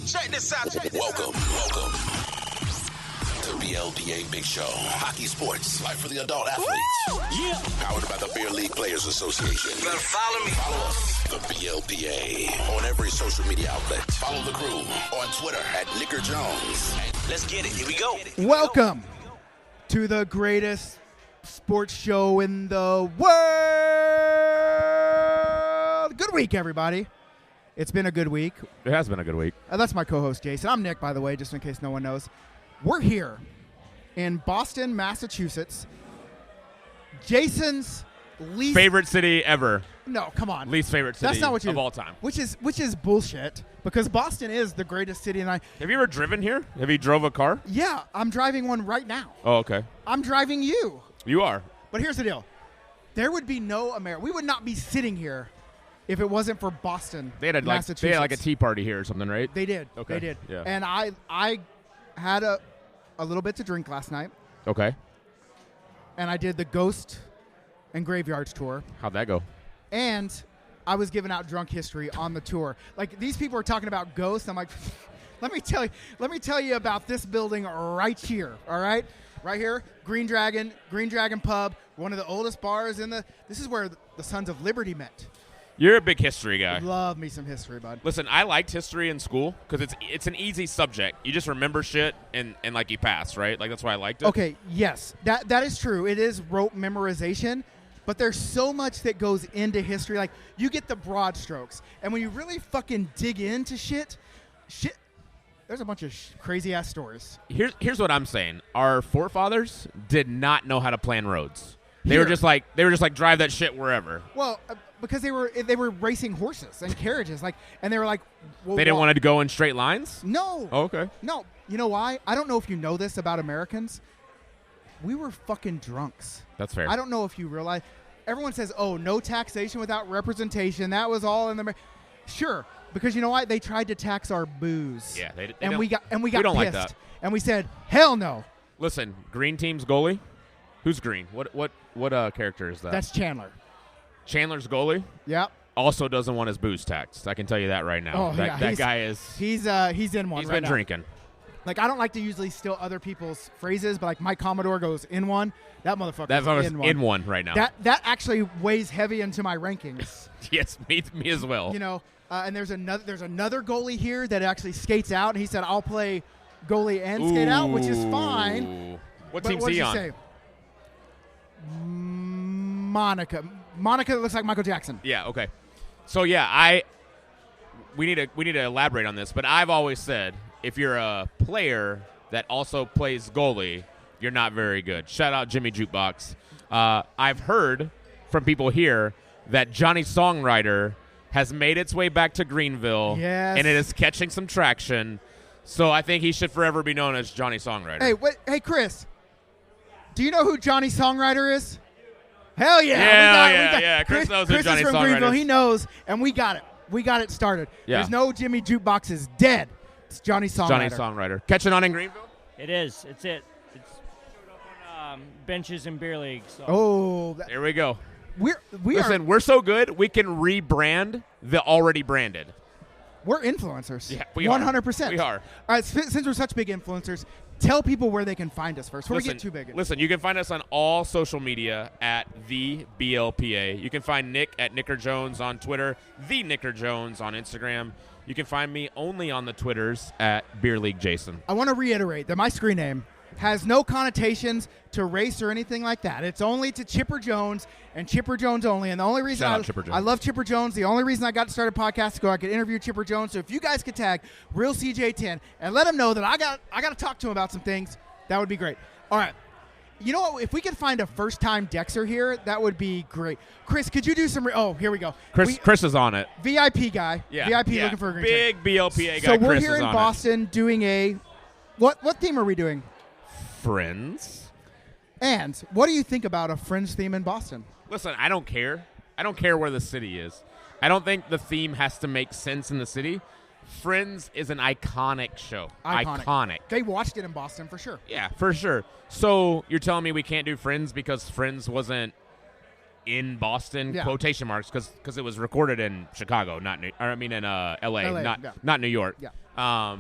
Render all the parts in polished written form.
Check this out. Welcome to BLPA Big Show. Hockey sports, life for the adult athletes. Woo! Yeah. Powered by the Beer League Players Association. You better follow me. Follow us, the BLPA, on every social media outlet. Follow the crew on Twitter at Nicker Jones. Let's get it. Here we go. Welcome to the greatest sports show in the world. Good week, everybody. It's been a good week. It has been a good week. That's my co-host, Jason. I'm Nick, by the way, just in case no one knows. We're here in Boston, Massachusetts. Jason's least Favorite city ever. No, come on. Least favorite city That's not what you of all time. Which is bullshit because Boston is the greatest city and Have you ever driven here? Have you drove a car? Yeah, I'm driving one right now. Oh, okay. I'm driving you. You are. But here's the deal. There would be no America. We would not be sitting here if it wasn't for Boston, They had Massachusetts. like a tea party here or something, right? They did. Okay. They did. Yeah. And I had a little bit to drink last night, Okay. and I did the Ghost and Graveyards tour, How'd that go? and I was giving out drunk history on the tour. Like, these people are talking about ghosts. I'm like, let me tell you about this building right here, all right? Right here, Green Dragon Pub, one of the oldest bars in this is where the Sons of Liberty met. You're a big history guy. Love me some history, bud. Listen, I liked history in school because it's an easy subject. You just remember shit and like you pass, right? Like that's why I liked it. Okay, yes, that is true. It is rote memorization, but there's so much that goes into history. Like, you get the broad strokes, and when you really fucking dig into shit, there's a bunch of crazy ass stories. Here's what I'm saying. Our forefathers did not know how to plan roads. They Here. were just like drive that shit wherever. Well, because they were racing horses and carriages, and they were like, well, They didn't want to go in straight lines? No. Oh, okay. No. You know why? I don't know if you know this about Americans. We were fucking drunks. That's fair. I don't know if you realize. Everyone says, "Oh, no taxation without representation." That was all in the. Sure, because you know what? They tried to tax our booze. Yeah, they and don't- we got we don't pissed, like that. and we said, "Hell no." Listen, green team's goalie. Who's green? What character is that? That's Chandler. Chandler's goalie. Yep. Also doesn't want his booze taxed. I can tell you that right now. Oh, that yeah, guy is. He's in one. He's right been now. drinking. Like, I don't like to usually steal other people's phrases, but like Mike Commodore goes in one. That motherfucker. That is motherfucker's in one right now. That actually weighs heavy into my rankings. Yes, me as well. You know, and there's another goalie here that actually skates out, and he said, "I'll play goalie and skate out," which is fine. What But team's what did he you on? say? Monica looks like Michael Jackson. Yeah. Okay. So yeah, we need to elaborate on this, but I've always said if you're a player that also plays goalie, you're not very good. Shout out Jimmy Jukebox. I've heard from people here that Johnny Songwriter has made its way back to Greenville, Yes. and it is catching some traction. So I think he should forever be known as Johnny Songwriter. Hey, wait, hey, Chris. Do you know who Johnny Songwriter is? Hell yeah. Yeah. Chris knows who Chris Johnny is from Songwriter Greenville. is. He knows, and we got it. We got it started. Yeah. There's no Jimmy Jukebox is dead. It's Johnny Songwriter. Johnny Songwriter. Catching on in Greenville? It is. It's showed up on benches in beer league. So. Oh, There we go. we're We're so good, we can rebrand the already branded. we're influencers. Yeah, we are. 100%. We are. All right, since we're such big influencers, tell people where they can find us first. Before we get too big. Listen, you can find us on all social media at the BLPA. You can find Nick at Nicker Jones on Twitter, the Nicker Jones on Instagram. You can find me only on the Twitters at Beer League Jason. I want to reiterate that my screen name has no connotations to race or anything like that. It's only to Chipper Jones and Chipper Jones only. And the only reason Shout out Chipper Jones. I love Chipper Jones, the only reason I got to start a podcast is so I could interview Chipper Jones. So if you guys could tag Real CJ10 and let him know that I got to talk to him about some things, that would be great. All right. You know what? If we could find a first-time Dexter here, that would be great. Chris, could you do some? Oh, here we go. Chris is on it. VIP guy. Yeah, VIP yeah. looking for a green big check. BLPA guy. So we're Chris here is in on Boston doing a what theme are we doing? it. Friends. And what do you think about a Friends theme in Boston? Listen, I don't care. I don't care where the city is. I don't think the theme has to make sense in the city. Friends is an iconic show. Iconic. They watched it in Boston for sure. Yeah, for sure. So you're telling me we can't do Friends because Friends wasn't in Boston, Yeah. quotation marks, because it was recorded in Chicago, in L.A., not New York. Yeah.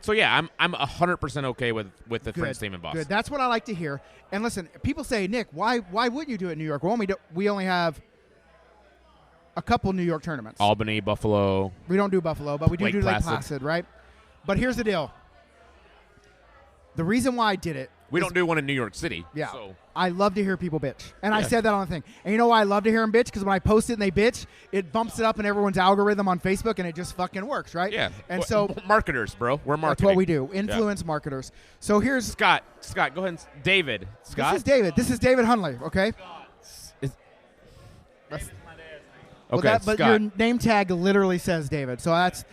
So yeah, I'm 100% okay with the Friends team in Boston. Good. That's what I like to hear. And listen, people say, Nick, why wouldn't you do it in New York? Well, we only have a couple New York tournaments. Albany, Buffalo. We don't do Buffalo, but we do Lake Lake Placid. Placid, right? But here's the deal. The reason why I did it. We don't do one in New York City. Yeah. So. I love to hear people bitch. And I Yeah. said that on the thing. And you know why I love to hear them bitch? Because when I post it and they bitch, it bumps it up in everyone's algorithm on Facebook, and it just fucking works, right? Yeah. And so marketers, bro. We're marketing. that's what we do. Influence marketers. So here's Scott, go ahead. David. Scott. This is David Hunley, okay? Okay, But Scott. your name tag literally says David. So that's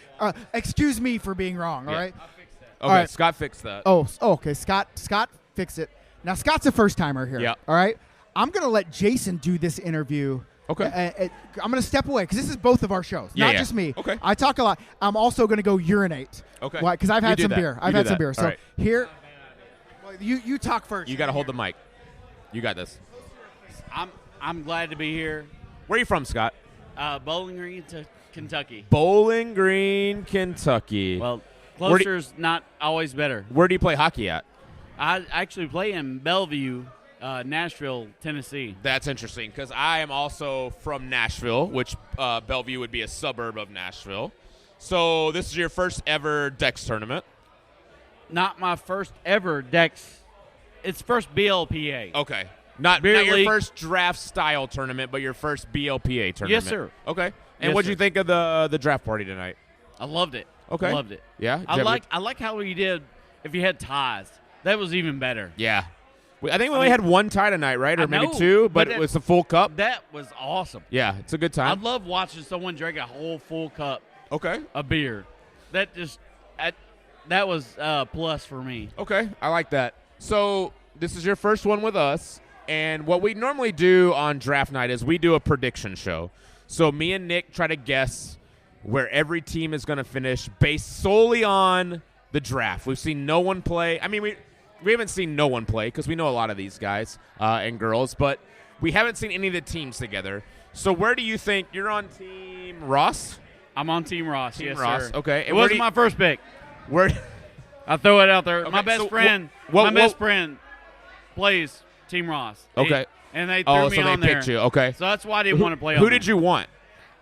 excuse me for being wrong, all Yeah. right? Okay, All right. Scott fixed that. Okay. Scott fixed it. Now Scott's a first timer here. Yeah. All right. I'm gonna let Jason do this interview. Okay. I'm gonna step away because this is both of our shows, Yeah, not yeah. just me. Okay. I talk a lot. I'm also gonna go urinate. Okay. Why? Because I've You had do some that. beer. You I've do had some that. beer. All So right. here, well, you talk first. You got to hold the mic. You got this. I'm glad to be here. Where are you from, Scott? Bowling Green to Kentucky. Bowling Green, Kentucky. Well, Where do- closer's not always better. Where do you play hockey at? I actually play in Bellevue, Nashville, Tennessee. That's interesting because I am also from Nashville, which Bellevue would be a suburb of Nashville. So this is your first ever Dex tournament. Not my first ever Dex. It's first BLPA. Okay. Not Beer your league. first draft style tournament, but your first BLPA tournament. Yes, sir. Okay. And Yes, what'd you sir. think of the draft party tonight? I loved it. Okay. Loved it. Yeah. I like how you did if you had ties. That was even better. Yeah. I think we only had one tie tonight, right? Or I maybe know, two, but but it was a full cup. That was awesome. Yeah, it's a good I time. love watching someone drink a whole full cup Okay. of beer. That was a plus for me. Okay. I like that. So this is your first one with us. And what we normally do on draft night is we do a prediction show. So me and Nick try to guess where every team is going to finish based solely on the draft. We've seen no one play. I mean, we haven't seen no one play because we know a lot of these guys and girls, but we haven't seen any of the teams together. So where do you think you're on Team Ross? I'm on Team Ross. Team yes, Ross. sir. Okay. It And where wasn't do you- my first pick. Where? I'll throw it out there. Okay, My best so friend. what- my best friend plays Team Ross. Okay. And they threw Oh, me so they on there. picked you. Okay. So that's why I didn't want to play on Who there. did you want?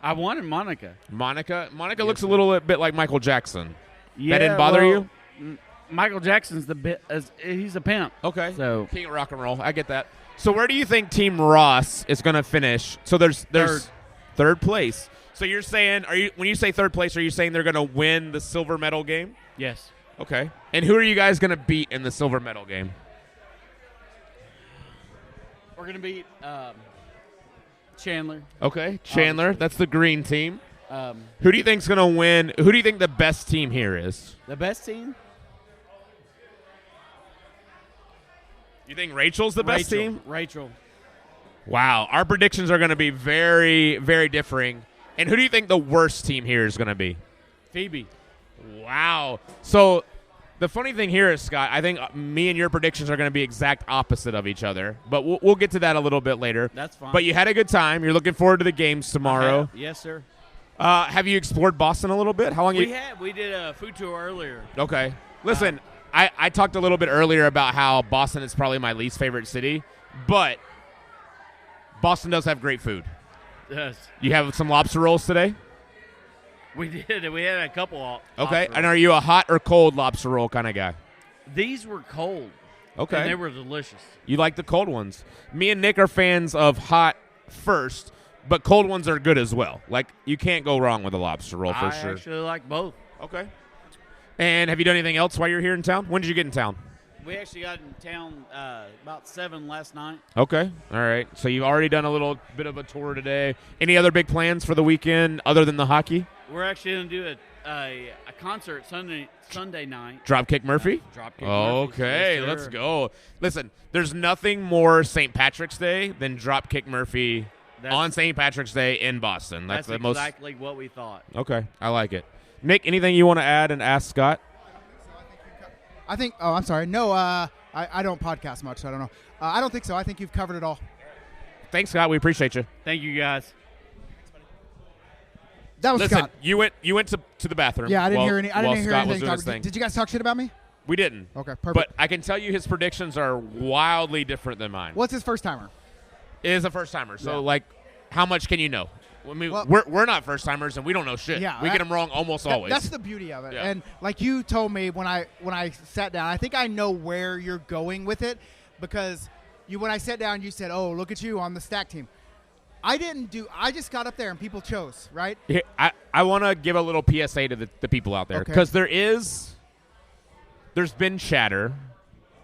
I wanted Monica. Monica. Monica looks a little bit like Michael Jackson. Yeah, That didn't bother well, you? Michael Jackson's he's a pimp. Okay. So King of rock and roll. I get that. So where do you think Team Ross is going to finish? So there's third place. So you're saying when you say third place, are you saying they're going to win the silver medal game? yes. Okay. And who are you guys going to beat in the silver medal game? We're gonna beat Chandler. Okay. Chandler, that's the green team. Um, Who do you think's going to win? Who do you think the best team here is? the best team. You think Rachel's the best team? Rachel. Wow. Our predictions are going to be very, very differing. And who do you think the worst team here is going to be? Phoebe. Wow. So the funny thing here is, Scott, I think me and your predictions are going to be exact opposite of each other. But we'll get to that a little bit later. That's fine. But you had a good time. You're looking forward to the games tomorrow. Yes, sir. Have you explored Boston a little bit? How long We did a food tour earlier. Okay. Listen, I talked a little bit earlier about how Boston is probably my least favorite city. But Boston does have great food. Yes. You have some lobster rolls today? We did. We had a couple. Okay. lobster And are you a hot or cold lobster roll kind of guy? rolls. These were cold. Okay. And they were delicious. You like the cold ones. Me and Nick are fans of hot first, but cold ones are good as well. Like, you can't go wrong with a lobster roll for I sure. actually like both. Okay. And have you done anything else while you're here in town? When did you get in town? We actually got in town about 7 last night. Okay. All right. So you've already done a little bit of a tour today. Any other big plans for the weekend other than the hockey? We're actually going to do a concert Sunday night. Dropkick Murphy? Dropkick Murphy. Okay, Yes, sir. let's go. Listen, there's nothing more St. Patrick's Day than Dropkick Murphy on St. Patrick's Day in Boston. That's the most. exactly what we thought. Okay, I like it. Nick, anything you want to add and ask Scott? I think. Oh, I'm sorry. No, I don't podcast much, so I don't know. I don't think so. I think you've covered it all. Thanks, Scott. We appreciate you. Thank you, guys. That was Listen, Scott. you went to the bathroom. Yeah, I didn't while- hear any. I while didn't hear Scott was anything. doing his thing. Did you guys talk shit about me? We didn't. Okay, perfect. But I can tell you his predictions are wildly different than mine. What's his first timer? It is a first timer. So Yeah. like, how much can you know? I mean, Well- we're not first timers and we don't know shit. Yeah, we get them wrong almost always. That's the beauty of it. Yeah. And like you told me when I sat down, I think I know where you're going with it because when I sat down, you said, "Oh, look at you on the stack team." I just got up there and people chose, right? Here, I want to give a little PSA to the people out there Okay. because there's been chatter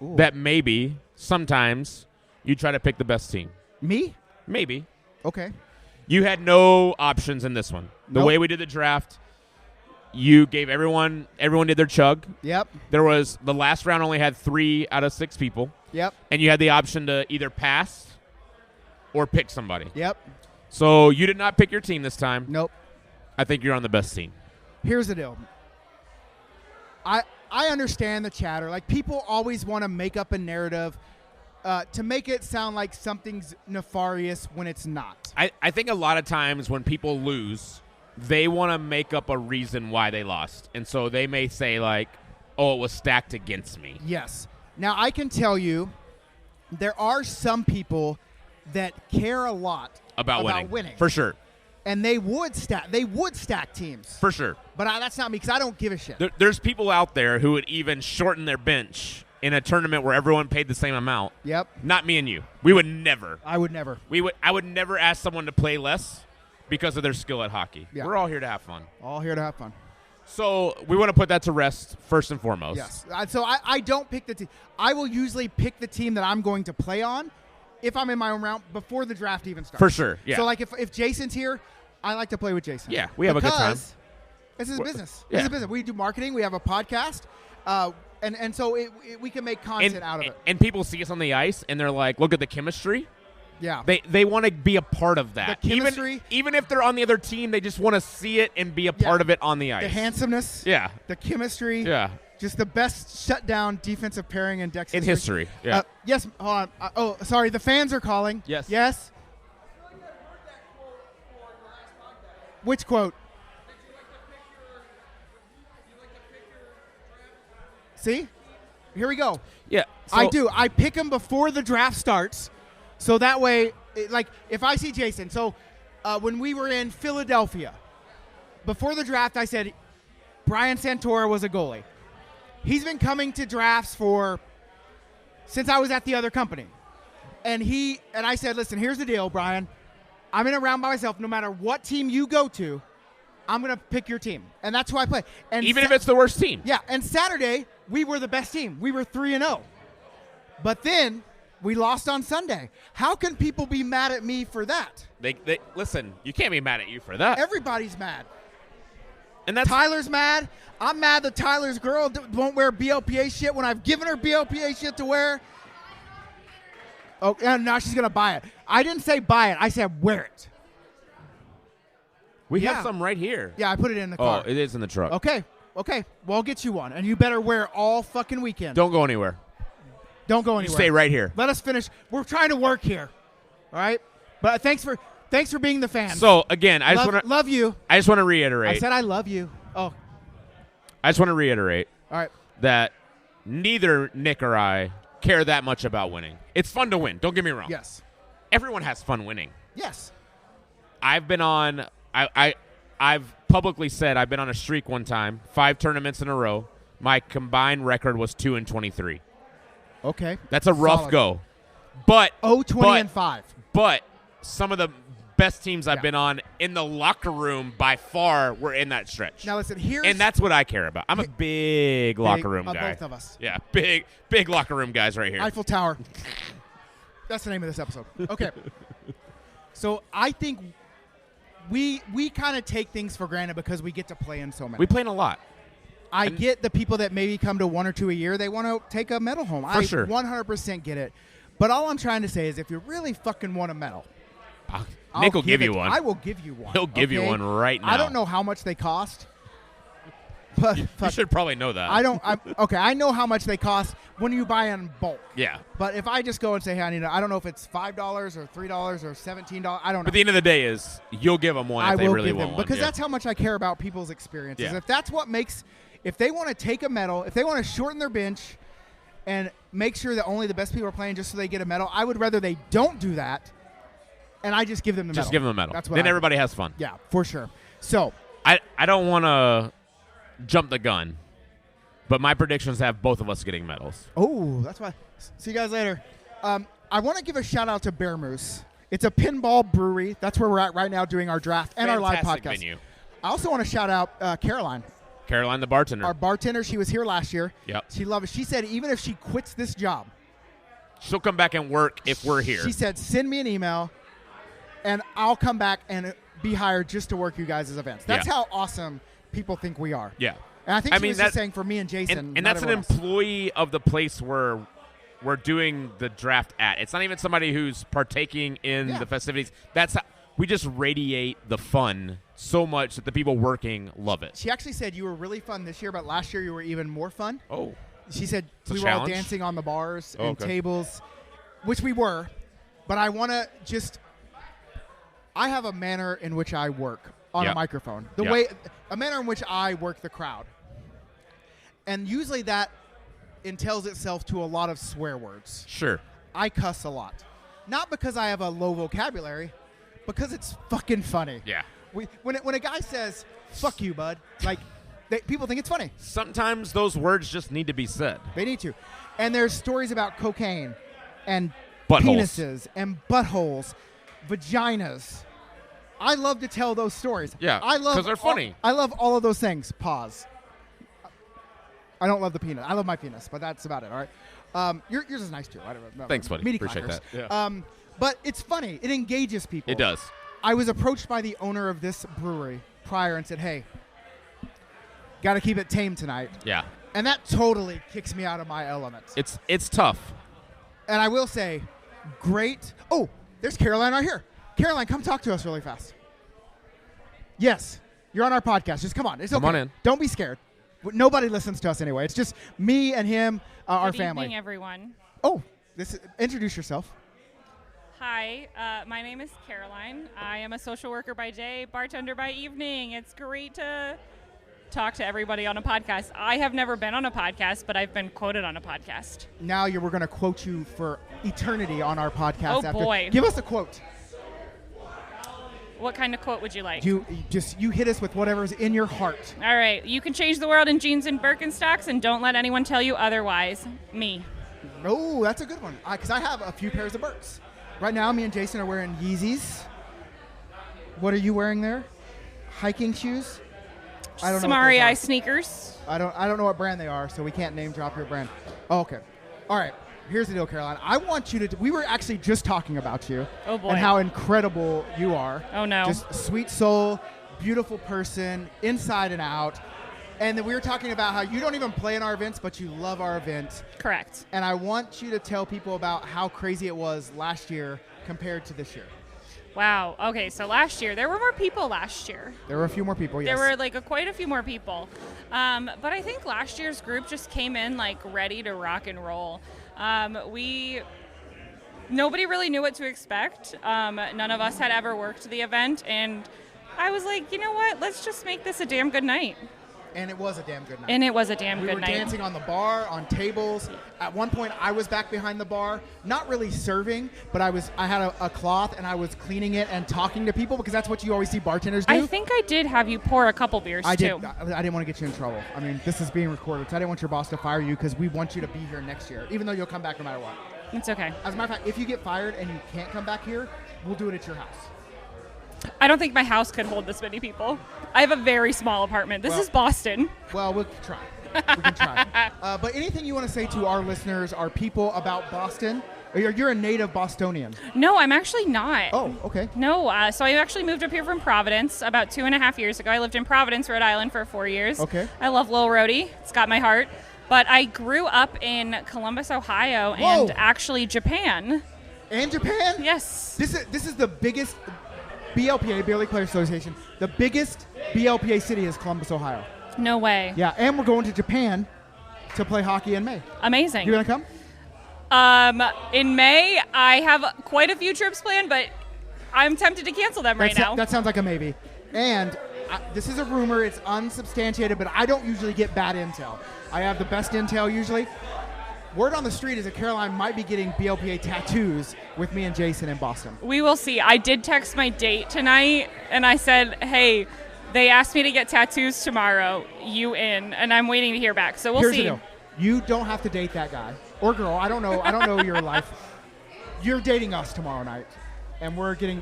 Ooh. that maybe sometimes you try to pick the best team. Me? Maybe. Okay. You had no options in this one. The Nope. way we did the draft, you gave everyone did their chug. Yep. There was the last round only had 3 out of 6 people, Yep. and you had the option to either pass or pick somebody. Yep. So you did not pick your team this time. Nope. I think you're on the best team. Here's the deal. I understand the chatter. Like people always want to make up a narrative to make it sound like something's nefarious when it's not. I think a lot of times when people lose, they want to make up a reason why they lost. And so they may say like, oh, it was stacked against me. Yes. Now I can tell you there are some people that care a lot About winning. For sure. And they would stack teams. For sure. But that's not me because I don't give a shit. There's people out there who would even shorten their bench in a tournament where everyone paid the same amount. Yep. Not me and you. We would never. I would never. I would never ask someone to play less because of their skill at hockey. Yeah. We're all here to have fun. All here to have fun. So we want to put that to rest first and foremost. Yes. So I don't pick the team. I will usually pick the team that I'm going to play on if I'm in my own round before the draft even starts. For sure. Yeah. So like if Jason's here, I like to play with Jason. Yeah, we have a good time. Because this is business. Yeah. This is business. We do marketing. We have a podcast. And so we can make content out of it. And people see us on the ice and they're like, look at the chemistry. Yeah. They want to be a part of that. The chemistry. Even if they're on the other team, they just want to see it and be a part of it on the ice. The handsomeness. Yeah. The chemistry. Yeah. Just the best shutdown defensive pairing in Dex In history. Yeah. Yes. Hold on. Sorry. The fans are calling. Yes. Yes. Which quote? See? Here we go. Yeah. I do. I pick them before the draft starts, so that way, like, if I see Jason. So, when we were in Philadelphia, before the draft, I said Brian Santora was a goalie. He's been coming to drafts since I was at the other company, and I said, listen, here's the deal, Brian. I'm in a round by myself. No matter what team you go to, I'm going to pick your team, and that's who I play. And even if it's the worst team. Yeah, and Saturday, we were the best team. We were 3-0. But then we lost on Sunday. How can people be mad at me for that? They listen, you can't be mad at you for that. Everybody's mad. And that's Tyler's mad. I'm mad that Tyler's girl won't wear BLPA shit when I've given her BLPA shit to wear. Oh, and now she's going to buy it. I didn't say buy it. I said wear it. we Yeah. have some right here. Yeah, I put it in the Oh, car. it is in the truck. Okay. Well, I'll get you one, and you better wear it all fucking weekend. Don't go anywhere. Don't go You anywhere. stay right here. Let us finish. We're trying to work here. All right? But thanks for being the fan. So again, I just want to love you. reiterate. I said I love you. Oh, I just want to reiterate all right. that neither Nick or I care that much about winning. It's fun to win. Don't get me wrong. Yes. Everyone has fun winning. Yes. I've been on. I've publicly said I've been on a streak one time, 5 tournaments in a row. My combined record was 2-23. Okay. That's a rough Solid. go. But 20-5. But some of the best teams I've Yeah. been on in the locker room by far were in that stretch. Now listen, here's and that's what I care about. I'm a big locker room guy. Both of us. Yeah, big locker room guys right here. Eiffel Tower. That's the name of this episode. Okay. So I think we kind of take things for granted because we get to play in so many. We play in a lot. I get the people that maybe come to 1 or 2 a year. They want to take a medal home. I sure. 100% get it. But all I'm trying to say is if you really fucking want a medal, Nick will I'll give it- you one. I will give you one. He'll give you okay? one right now. I don't know how much they cost. But You fuck, should probably know that. Okay, I know how much they cost when you buy in bulk. Yeah. But if I just go and say, hey, I don't know if it's $5 or $3 or $17. I don't know. But the end of the day is you'll give them one I if they will really give want them one. because yeah. that's how much I care about people's experiences. Yeah. If that's what makes, if they want to take a medal, if they want to shorten their bench and make sure that only the best people are playing just so they get a medal, I would rather they don't do that and I just give them the medal. Just give them a medal. That's what then I everybody has fun. Yeah, for sure. So I don't want to jump the gun, but my predictions have both of us getting medals. oh, that's why. See you guys later. I want to give a shout out to Bear Moose. It's a pinball brewery. That's where we're at right now doing our draft and our live Fantastic podcast. venue. I also want to shout out Caroline, Caroline, the bartender. our bartender. She was here last year. Yep. She loved it. She said even if she quits this job, She'll come back and work if we're here. she said send me an email, and I'll come back and be hired just to work you guys' events. That's Yeah. how awesome people think we are. yeah. And I think I she mean, was just that- saying for me and Jason. And not that's an everyone else. employee of the place where we're doing the draft at. It's not even somebody who's partaking in Yeah. the festivities. That's how we just radiate the fun so much that the people working love it. She actually said you were really fun this year, but last year you were even more fun. Oh. She said a we were all challenge? dancing on the bars Oh, and okay. tables, which we were. But I want to just. I have a manner in which I work on Yeah. a microphone. Yeah. A manner in which I work the crowd, and usually that entails itself to a lot of swear words. Sure. I cuss a lot, not because I have a low vocabulary, because it's fucking funny. Yeah. When a guy says "fuck you, bud," like people think it's funny. Sometimes those words just need to be said. They need to. And there's stories about cocaine and Buttholes. penises and buttholes, vaginas. I love to tell those stories. Yeah, I love 'cause they're funny. I love all of those things. Pause. I don't love the penis. I love my penis, but that's about it. All right. Yours is nice too. I don't know. Thanks, buddy. Meaty Appreciate clackers. that. Yeah. But it's funny. It engages people. It does. I was approached by the owner of this brewery prior and said, "Hey, got to keep it tame tonight." Yeah. And that totally kicks me out of my element. It's tough. And I will say, great. Oh, there's Caroline right here. Caroline, come talk to us really fast. Yes, you're on our podcast. Just come on. It's okay. Come on in. Don't be scared. Nobody listens to us anyway. It's just me and him, our Good family. evening, everyone. Oh, introduce yourself. Hi, my name is Caroline. I am a social worker by day, bartender by evening. It's great to talk to everybody on a podcast. I have never been on a podcast, but I've been quoted on a podcast. Now we're going to quote you for eternity on our podcast. Oh, boy. Give us a quote. What kind of quote would you like? You hit us with whatever's in your heart. All right. You can change the world in jeans and Birkenstocks, and don't let anyone tell you otherwise. Me. Oh, that's a good one. Because I have a few pairs of Birks. Right now, me and Jason are wearing Yeezys. What are you wearing there? Hiking shoes? I don't know. what Samari those are. Eye sneakers. I don't know what brand they are, so we can't name drop your brand. Oh, okay. All right. Here's the deal, Caroline. I want you to. We were actually just talking about you. Oh, boy. And how incredible you are. Oh, no. Just sweet soul, beautiful person, inside and out. And then we were talking about how you don't even play in our events, but you love our events. Correct. And I want you to tell people about how crazy it was last year compared to this year. Wow. Okay, so last year, there were more people last year. There were a few more people, yes. There were quite a few more people. But I think last year's group just came in ready to rock and roll. Nobody really knew what to expect. None of us had ever worked the event, and I was like, you know what? Let's just make this a damn good night. And it was a damn good night. And it was a damn We good were night. dancing on the bar, on tables. At one point, I was back behind the bar, not really serving, but I had a cloth and I was cleaning it and talking to people because that's what you always see bartenders do. I think I did have you pour a couple beers I too. did. I didn't want to get you in trouble. I mean, this is being recorded, so I didn't want your boss to fire you because we want you to be here next year, even though you'll come back no matter what. It's okay. As a matter of fact, if you get fired and you can't come back here, we'll do it at your house. I don't think my house could hold this many people. I have a very small apartment. This Well- is Boston. Well, we'll try. We can try. But anything you want to say to our listeners, our people about Boston? You're a native Bostonian. No, I'm actually not. Oh, okay. No, so I actually moved up here from Providence about 2.5 years ago. I lived in Providence, Rhode Island for 4 years. Okay. I love Lil Rhodey. It's got my heart. But I grew up in Columbus, Ohio, Whoa. and actually Japan. And Japan? Yes. This is the biggest BLPA, Beer League Players Association. The biggest BLPA city is Columbus, Ohio. No way. Yeah, and we're going to Japan to play hockey in May. Amazing. You gonna come? In May, I have quite a few trips planned, but I'm tempted to cancel them right now. That sounds like a maybe. And this is a rumor. It's unsubstantiated, but I don't usually get bad intel. I have the best intel usually. Word on the street is that Caroline might be getting BLPA tattoos with me and Jason in Boston. We will see. I did text my date tonight, and I said, hey, they asked me to get tattoos tomorrow. You in? And I'm waiting to hear back. So we'll Here's see. The deal. You don't have to date that guy or girl. I don't know your life. You're dating us tomorrow night, and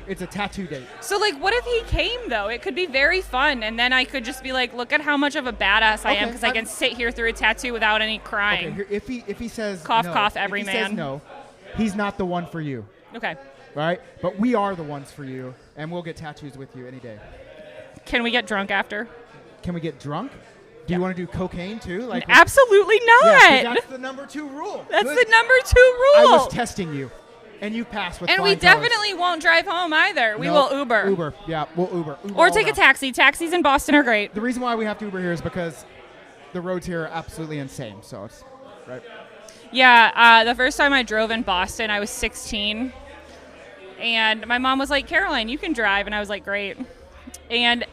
it's a tattoo date. So, like, what if he came, though? It could be very fun, and then I could just be like, look at how much of a badass I am, because I can sit here through a tattoo without any crying. Okay, if he says cough, no, cough, every if he man. says no, he's not the one for you. Okay. Right? But we are the ones for you, and we'll get tattoos with you any day. Can we get drunk after? Can we get drunk? Do you want to do cocaine too? Like absolutely not. Yeah, that's the number 2 rule. That's Good. the number 2 rule. I was testing you, and you passed with and we flying colors. definitely won't drive home either. We Nope. will Uber. Uber, yeah, we'll Uber Or all take a around. taxi. Taxis in Boston are great. The reason why we have to Uber here is because the roads here are absolutely insane. So it's right. Yeah, the first time I drove in Boston, I was 16. And my mom was like, Caroline, you can drive. And I was like, great. And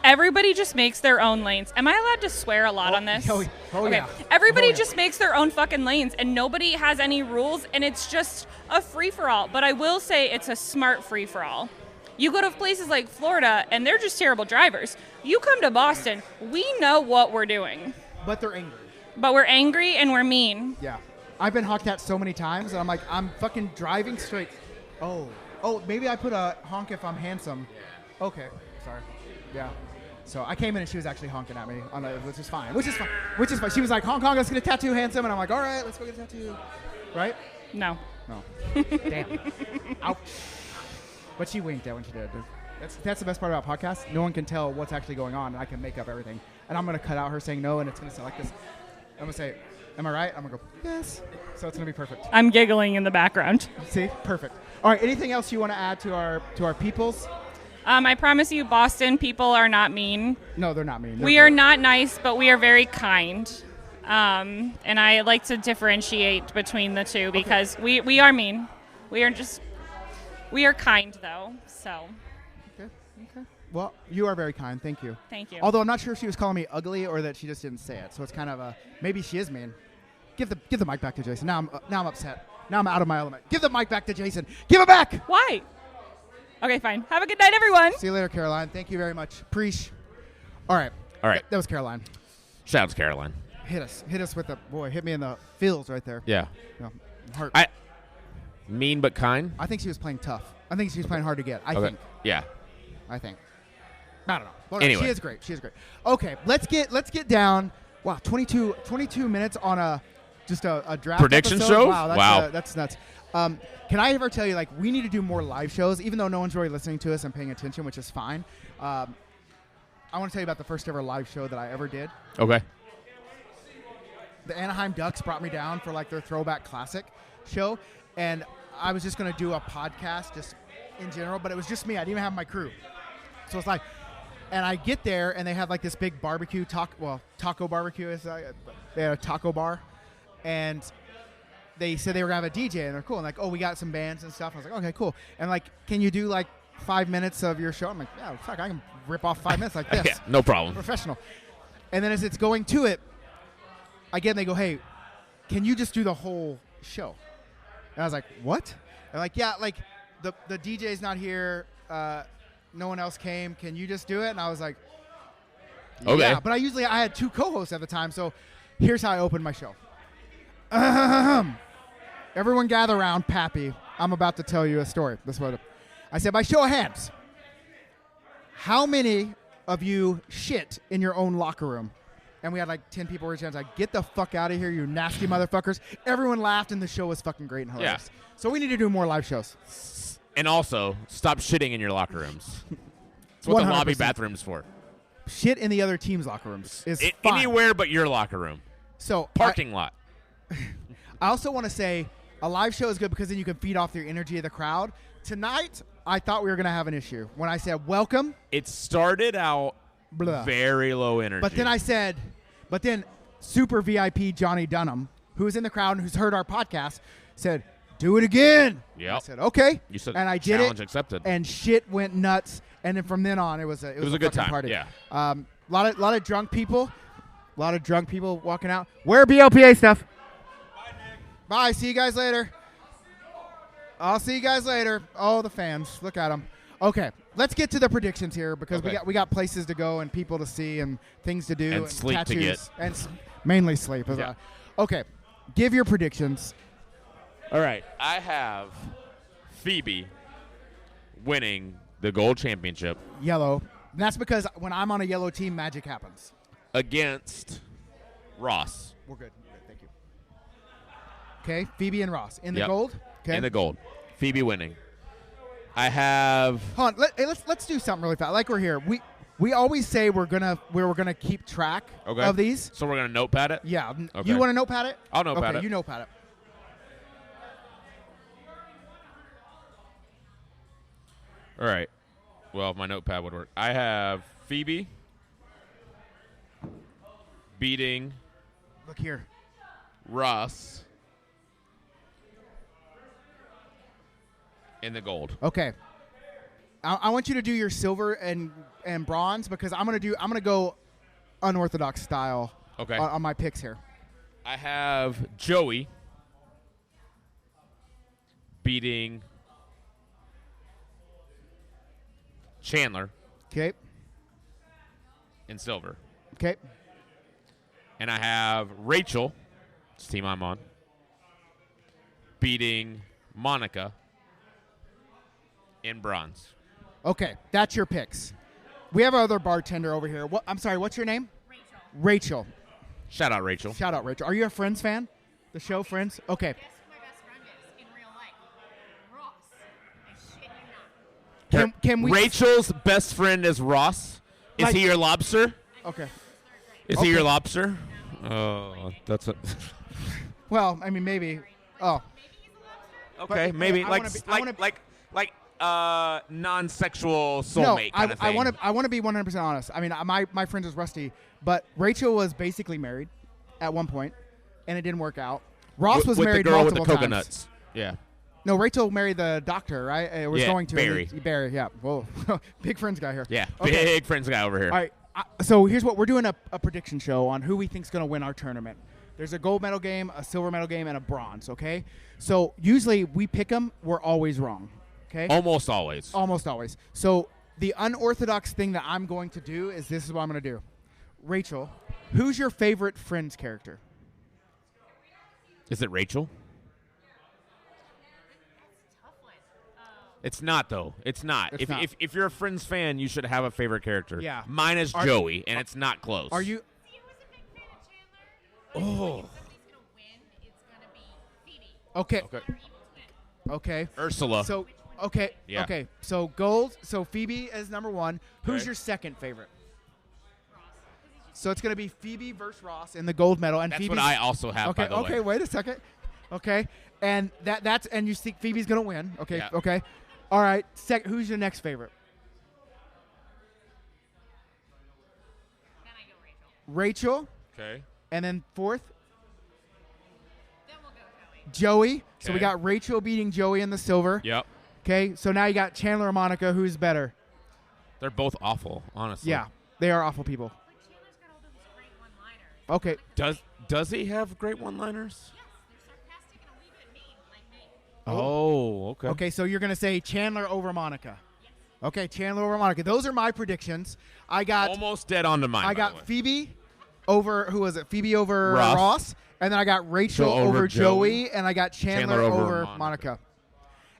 everybody just makes their own lanes. Am I allowed to swear a lot on this? Oh Okay. yeah. Everybody Oh, yeah. just makes their own fucking lanes, and nobody has any rules, and it's just a free-for-all. But I will say it's a smart free-for-all. You go to places like Florida, and they're just terrible drivers. You come to Boston, we know what we're doing. But they're angry. But we're angry and we're mean. Yeah. I've been honked at so many times, and I'm like, I'm fucking driving straight. Oh, maybe I put a honk if I'm handsome. Okay, sorry. Yeah. So I came in and she was actually honking at me, which is fine. Which is fine. She was like, honk, honk, let's get a tattoo, handsome. And I'm like, all right, let's go get a tattoo. Right? No. Damn. Ouch. But she winked at when she did. That's the best part about podcasts. No one can tell what's actually going on, and I can make up everything. And I'm going to cut out her saying no, and it's going to sound like this. I'm going to say, am I right? I'm going to go, yes. So it's going to be perfect. I'm giggling in the background. See? Perfect. All right, anything else you want to add to our peoples? I promise you, Boston people are not mean. No, they're not mean. We are not nice, but we are very kind. And I like to differentiate between the two because we are mean. We are kind, though, so. Okay. Well, you are very kind. Thank you. Thank you. Although I'm not sure if she was calling me ugly or that she just didn't say it. So it's kind of maybe she is mean. Give the mic back to Jason. Now I'm upset. Now I'm out of my element. Give the mic back to Jason. Give it back. Why? Okay, fine. Have a good night, everyone. See you later, Caroline. Thank you very much. Preach. All right. That was Caroline. Shout out to Caroline. Hit us with hit me in the feels right there. Yeah. Heart. Mean but kind. I think she was playing tough. I think she was playing hard to get. I think. Yeah. I think. I don't know. Whatever. Anyway. She is great. Okay, let's get down. Wow, 22 minutes on a draft prediction episode? show. Wow, that's nuts. Can I ever tell you, like, we need to do more live shows, even though no one's really listening to us and paying attention, which is fine. I want to tell you about the first ever live show that I ever did. Okay. The Anaheim Ducks brought me down for like their Throwback Classic show, and I was just going to do a podcast just in general, but it was just me. I didn't even have my crew. So it's like, and I get there, and they have like this big barbecue, taco barbecue. They had a taco bar, and they said they were going to have a DJ, and they're cool. And like, we got some bands and stuff. I was like, okay, cool. And like, can you do like 5 minutes of your show? I'm like, yeah, fuck, I can rip off 5 minutes like this. Yeah, no problem. Professional. And then as it's going to it, again, they go, hey, can you just do the whole show? And I was like, what? And like, yeah, like the DJ's not here. No one else came. Can you just do it? And I was like, okay. Yeah. But I had 2 co-hosts at the time. So here's how I opened my show. Everyone gather around, Pappy. I'm about to tell you a story. This was I said, by show of hands, how many of you shit in your own locker room? And we had like 10 people raise hands. Like, get the fuck out of here, you nasty motherfuckers. Everyone laughed, and the show was fucking great and hilarious. Yeah. So we need to do more live shows. And also, stop shitting in your locker rooms. That's what the lobby 100%. bathroom's for. Shit in the other team's locker rooms is fine. Anywhere but your locker room. So Parking lot. I also want to say a live show is good because then you can feed off the energy of the crowd. Tonight, I thought we were going to have an issue. When I said welcome. It started out blah. Very low energy. But then super VIP Johnny Dunham, who was in the crowd and who's heard our podcast, said, do it again. Yep. I said, okay. You said and I did challenge it, accepted. and shit went nuts. And then from then on, it was a good fucking time. party. Yeah. Lot of drunk people. A lot of drunk people walking out. Wear BLPA stuff. Bye, Nick. Bye. See you guys later. I'll see you guys later. Oh, the fans. Look at them. Okay. Let's get to the predictions here because we got places to go and people to see and things to do And sleep to tattoos get. and mainly sleep. Yeah. Okay. Give your predictions. All right. I have Phoebe winning the gold championship Yellow. And that's because when I'm on a yellow team, magic happens. against Ross. We're good. Thank you. Okay. Phoebe and Ross in the Yep. gold. Okay. In the gold. Phoebe winning. I have Hold on, let's do something really fast. Like we're here. We always say we're gonna keep track of these. So we're gonna notepad it. Yeah. Okay. You want to notepad it? I'll notepad okay, it. You notepad it. All right. Well, if my notepad would work. I have Phoebe beating Look here. Ross in the gold. Okay. I want you to do your silver and bronze because I'm gonna go unorthodox style. Okay. On my picks here. I have Joey beating Chandler Okay. in silver. Okay. And I have Rachel, it's the team I'm on, beating Monica in bronze. Okay. That's your picks. We have our other bartender over here. I'm sorry. What's your name? Rachel. Shout out, Rachel. Shout out, Rachel. Are you a Friends fan? The show Friends? Okay. Guess who my best friend is in real life? Ross. I shit you not. Can we? Rachel's best friend is Ross. Is Like- he your lobster? Okay. Is he your lobster? Oh, that's a Well, I mean, maybe. Oh. okay. But, Maybe I like wanna be- like non-sexual No, soulmate kind of thing. I want to be 100% honest. I mean, my friend is Rusty, but Rachel was basically married at one point, and it didn't work out. Ross was with married the girl with the multiple coconuts. times. Yeah. No, Rachel married the doctor, right? It was Yeah, going to Barry. Barry, yeah. Whoa, big friends guy here. Yeah. Okay. Big friends guy over here. All right. So here's what we're doing: a prediction show on who we think's going to win our tournament. There's a gold medal game, a silver medal game, and a bronze. Okay. So usually we pick them. We're always wrong. Okay. Almost always. Almost always. So the unorthodox thing that I'm going to do is this is what I'm going to do. Rachel, who's your favorite Friends character? Is it Rachel? It's not though. It's not. It's not. If you're a Friends fan, you should have a favorite character. Yeah. Mine is Joey, and it's not close. Are you? He was a big fan of Chandler. But if somebody's gonna win, it's gonna be Phoebe. Okay. Okay. Her evil twin. Okay. Ursula? So okay. Yeah. Okay. So gold. So Phoebe is number one. Who's Okay. your second favorite? So it's going to be Phoebe versus Ross in the gold medal, and That's Phoebe's, what I also have. Okay. By the Okay. way. Wait a second. Okay. And that's and you think Phoebe's going to win? Okay. Yeah. Okay. All right. Who's your next favorite? Then I go Rachel. Rachel, Okay. and then fourth Then we'll go Joey. Joey. So we Okay. got Rachel beating Joey in the silver. Yep. Okay. So now you got Chandler and Monica. Who's better? They're both awful, honestly. Yeah. They are awful people. But Chandler's got all those great one-liners. Okay. Does he have great one-liners? Yes, they're sarcastic and a wee bit mean, like me. Oh, okay. Okay, so you're going to say Chandler over Monica. Okay, Chandler over Monica. Those are my predictions. I got Almost dead on to mine. I by the got way. Phoebe over who was it? Phoebe over Ross. Ross, and then I got Rachel So over over Joey. Joey, and I got Chandler, Chandler over over Monica. Monica.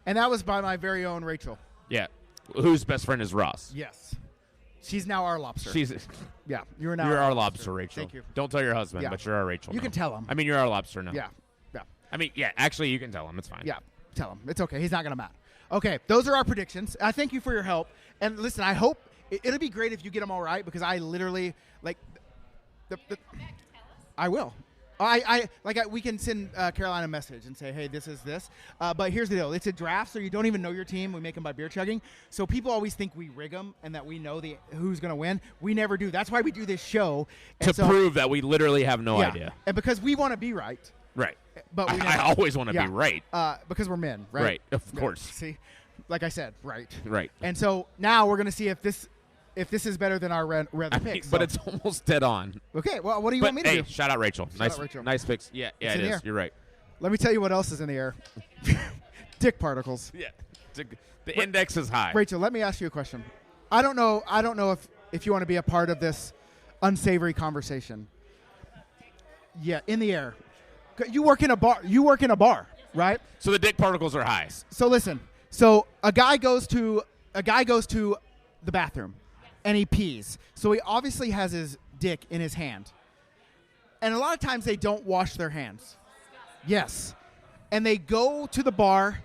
And that was by my very own Rachel. Yeah. Whose best friend is Ross? Yes. She's now our lobster. She's yeah, you're now you're our lobster, Rachel. Thank you. Don't tell your husband, Yeah. but you're our Rachel. You now. can tell him. I mean, you're our lobster now. Yeah. Yeah. I mean, yeah. Actually, you can tell him. It's fine. Yeah, tell him. It's okay. He's not going to mad. Okay, those are our predictions. I thank you for your help. And listen, I hope it'll be great if you get them all right because I literally, like, I will. We can send Caroline a message and say, hey, this is this. But here's the deal. It's a draft, so you don't even know your team. We make them by beer chugging. So people always think we rig them and that we know who's going to win. We never do. That's why we do this show. To prove that we literally have no idea. And because we want to be right. Right. But I always want to be right. Because we're men, right? Right, of course. See, like I said, right. Right. And so now we're going to see if this is better than our red picks. But it's almost dead on. Okay, well, what do you want me to do? Shout out Rachel. Shout out Rachel. Nice picks. Yeah, it is. You're right. Let me tell you what else is in the air. Dick particles. Yeah. The index is high. Rachel, let me ask you a question. I don't know if you want to be a part of this unsavory conversation. Yeah, in the air. You work in a bar, right? So the dick particles are high. So listen. So a guy goes to the bathroom and he pees. So he obviously has his dick in his hand. And a lot of times they don't wash their hands. Yes. And they go to the bar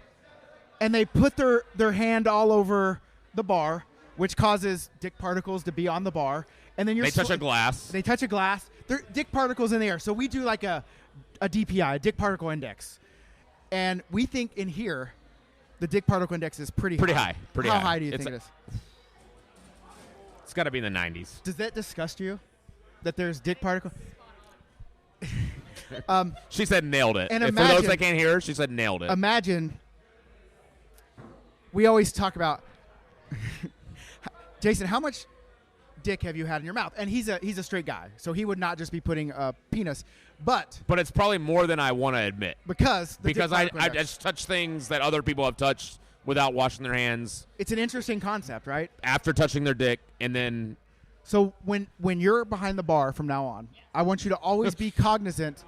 and they put their hand all over the bar, which causes dick particles to be on the bar. And then they touch a glass. They touch a glass. There are dick particles in the air. So we do like a DPI, a dick particle index. And we think in here the dick particle index is pretty high. How high do you think it is? It's got to be in the 90s. Does that disgust you that there's dick particle? She said nailed it. And for those that can't hear her, she said nailed it. Imagine, we always talk about, Jason, how much dick have you had in your mouth? And he's a straight guy, so he would not just be putting a penis. But it's probably more than I want to admit. Because I just touch things that other people have touched without washing their hands. It's an interesting concept, right? After touching their dick, and then. So when you're behind the bar from now on, I want you to always be cognizant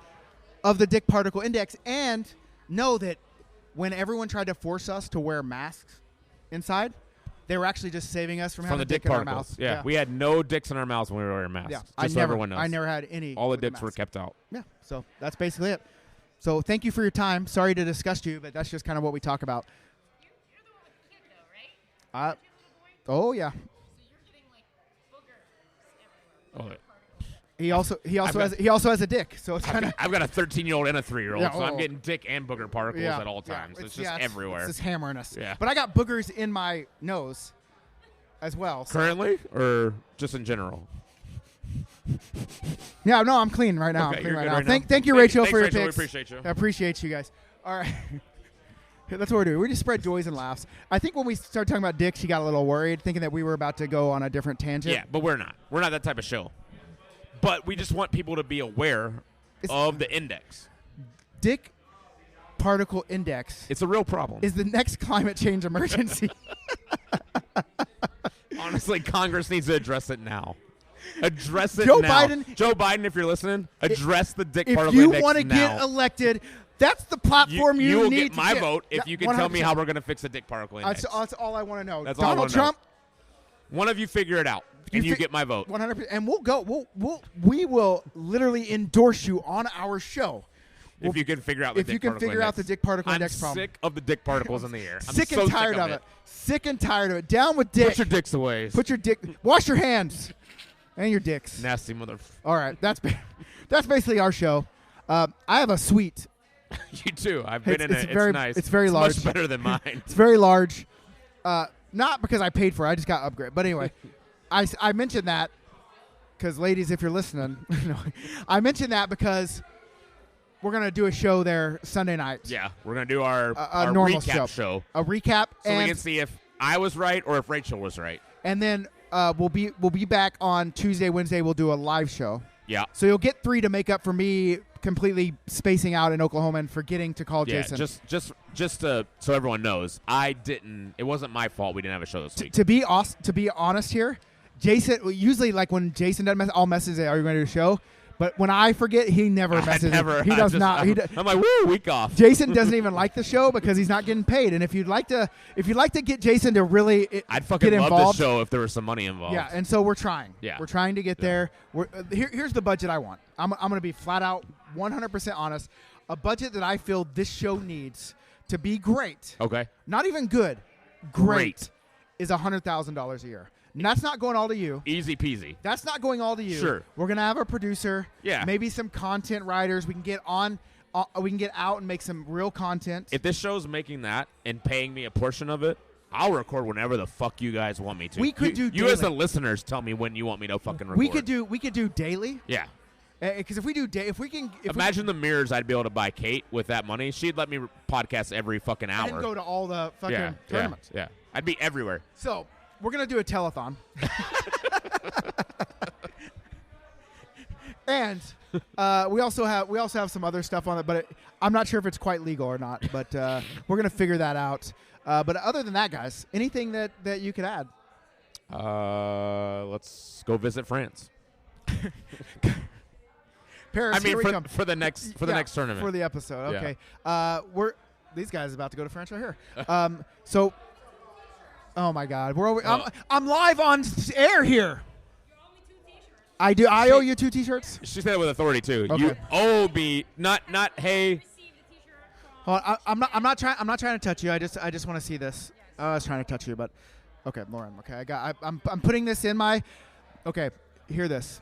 of the dick particle index and know that when everyone tried to force us to wear masks inside, they were actually just saving us from having the dick particles. in our mouths. Yeah, we had no dicks in our mouths when we were wearing masks. Yeah, just so everyone knows. I never had any. All the dicks were kept out. Yeah, so that's basically it. So thank you for your time. Sorry to disgust you, but that's just kind of what we talk about. You're the one with the kid, though, right? Oh yeah. So you're getting like boogers everywhere. Oh, He also has a dick, so it's kind of. I've got a 13-year-old and a 3-year-old, Yeah, so I'm getting dick and booger particles at all times. Yeah, it's just everywhere. It's just hammering us. Yeah. But I got boogers in my nose as well. So. Currently, or just in general? Yeah, no, I'm clean right now. Okay, I'm clean you're right good now. right now. Thank you, Rachel, Thanks, for your Rachel. picks. We appreciate you. I appreciate you guys. All right. That's what we're doing. We just spread joys and laughs. I think when we started talking about dicks, she got a little worried, thinking that we were about to go on a different tangent. Yeah, but we're not. We're not that type of show. But we just want people to be aware of the index. Dick particle index. It's a real problem. Is the next climate change emergency. Honestly, Congress needs to address it now. Address it Joe now. Biden, Joe Biden, if you're listening, address the dick if particle you index want to now. get elected, that's the platform you will need get to my get. vote if you can tell me how we're going to fix the dick particle index. That's all I want to know. That's all I Donald wanna know. Trump. One of you figure it out, and you get my vote. 100%. And we'll go. We will literally endorse you on our show. If you can figure out the if dick you can particle figure out the index. dick particle I'm index problem. sick of the dick particles in the air. I'm Sick so and tired sick of it. Sick and tired of it. Down with dick. Put your dicks away. Put your dick. Wash your hands and your dicks. Nasty mother. All right, that's basically our show. I have a suite. You too. I've been in it. It's very, nice. It's very large. Much better than mine. It's very large. Not because I paid for it. I just got upgrade. But anyway, I mentioned that because, ladies, if you're listening, I mentioned that because we're going to do a show there Sunday night. Yeah, we're going to do our normal recap show. A recap. So we can see if I was right or if Rachel was right. And then we'll be back on Tuesday, Wednesday. We'll do a live show. Yeah. So you'll get 3 to make up for me completely spacing out in Oklahoma and forgetting to call Jason. Just so everyone knows, it wasn't my fault we didn't have a show this week. To be honest here, Jason, usually like when Jason does I'll message say, are you going to do a show? But when I forget, he never messages. He does not. I'm like, woo, week off. Jason doesn't even like the show because he's not getting paid. And if you'd like to get Jason to really I'd fucking get love involved, this show if there was some money involved. Yeah, and so we're trying. Yeah. We're trying to get there. Here's the budget I want. I'm going to be flat out 100% honest. A budget that I feel this show needs to be great. Okay. Not even good. Great. Is $100,000 a year. And that's not going all to you. Easy peasy. That's not going all to you. Sure. We're gonna have a producer. Yeah. Maybe some content writers. We can get on. We can get out and make some real content. If this show's making that and paying me a portion of it, I'll record whenever the fuck you guys want me to. We could do You daily. as the listeners tell me when you want me to fucking record. We could do daily. Yeah. Because if we do if we can Imagine the mirrors I'd be able to buy Kate with that money. She'd let me podcast every fucking hour. and go to all the fucking yeah, tournaments. yeah. I'd be everywhere. So we're gonna do a telethon. And we also have some other stuff on it, but I'm not sure if it's quite legal or not. But we're gonna figure that out. But other than that, guys, anything that you could add? Let's go visit France. Paris. I mean, here we come. for the next tournament for the episode. Yeah. Okay. We're these guys are about to go to France right here. So, oh my God, we're over. I'm live on air here. I do. I owe you 2 T-shirts. She said it with authority too. Okay. You owe me, not hey. Hold on, I'm not trying to touch you. I just want to see this. I was trying to touch you, but okay, Lauren. Okay, I'm putting this in my. Okay, hear this.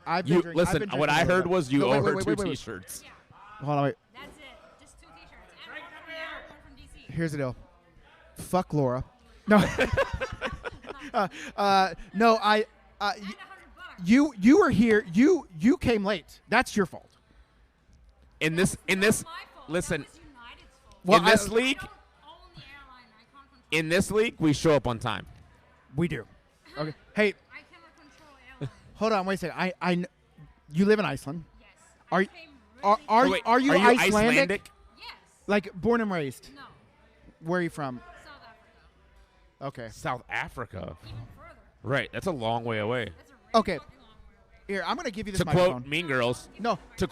I've been drinking, Listen. What I heard was you owe her 2 T-shirts. Hold on, wait. That's it. Just 2 T-shirts. And one from there, one from DC. Here's the deal. Fuck Laura. No. No. And $100. You were here. You came late. That's your fault. In this, My fault. listen. That was United's fault. Well, in this league, I don't own the airline. I can't control. in this league, we show up on time. We do. Okay. Hey, I cannot control airlines. hold on. Wait a second. You live in Iceland. Yes. Are I you- came really Are Wait, are you Icelandic? Yes. Like born and raised? No. Where are you from? South Africa. Okay. South Africa. Even further. Right. That's a long way away. That's a really Okay. fucking long way away. Here, I'm gonna give you this To microphone. quote Mean Girls. No. To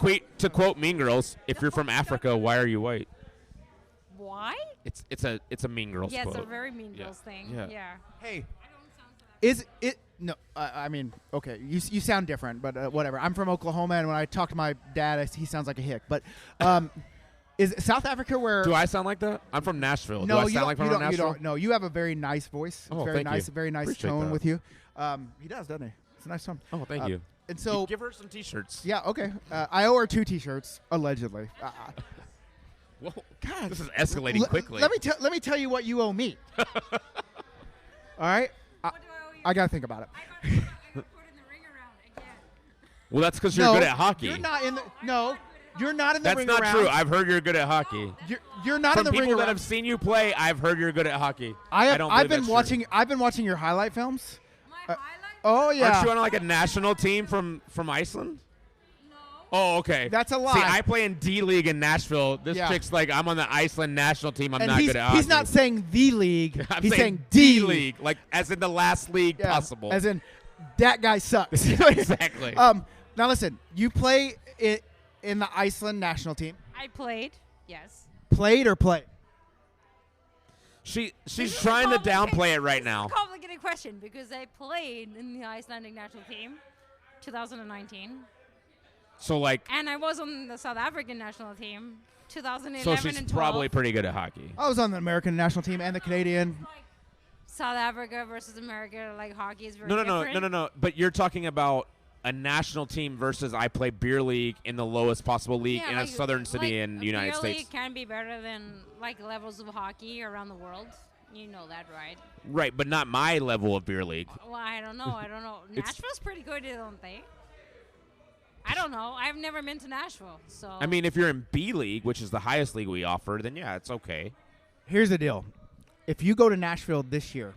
quote Mean Girls. If you're from Africa, why are you white? Why? It's a Mean Girls Yeah, quote. it's a very Mean Yeah. Girls thing. Yeah. Yeah. Hey, I don't sound so that is it? No. I mean, okay. You sound different, but whatever. I'm from Oklahoma, and when I talk to my dad, he sounds like a hick. But is South Africa where? Do I sound like that? I'm from Nashville. No, Do I you sound like don't, from you don't. You Nashville? don't. No, you have a very nice voice. Oh, very thank nice, you. very nice Appreciate tone that. with you. He does, doesn't he? It's a nice tone. Oh, thank you. And so, Give her some T-shirts. yeah, okay. I owe her 2 T-shirts allegedly. Whoa. God, This is escalating quickly. Let me tell you what you owe me. All right, What do I owe you? I gotta think about it. I got put in the ring around again. Well, that's because you're No, good at hockey. You're not in the no. You're not in the That's ring not around. true. I've heard you're good at hockey. You're not From in the people ring that around. have seen you play, I've heard you're good at hockey. I don't I've believe been that's true. watching. I've been watching your highlight films. My highlight? Oh yeah. Aren't you on like a national team from Iceland? No. Oh, okay. That's a lie. See, I play in D League in Nashville. This Yeah. chick's like, I'm on the Iceland national team. I'm and not he's, good at hockey. he's not saying the league. I'm he's saying D D League, like as in the last league Yeah, possible. As in, that guy sucks. Exactly. Now listen, you play it in the Iceland national team. I played. Yes. Played or played? She's This is a trying to complicated- downplay it right this is now. a complicated question because I played in the Icelandic national team, 2019, So like, and I was on the South African national team, 2011 so she's and 12. probably pretty good at hockey. I was on the American national team and the Canadian. South Africa versus America, like hockey is very No. different. But you're talking about a national team versus I play beer league in the lowest possible league Yeah, in like- a southern city like in the a United beer States. league can be better than like levels of hockey around the world. You know that, right? Right, but not my level of beer league. Well, I don't know. It's- Nashville's pretty good, don't they? I don't know. I've never been to Nashville, so. I mean, if you're in B league, which is the highest league we offer, then yeah, it's okay. Here's the deal: if you go to Nashville this year,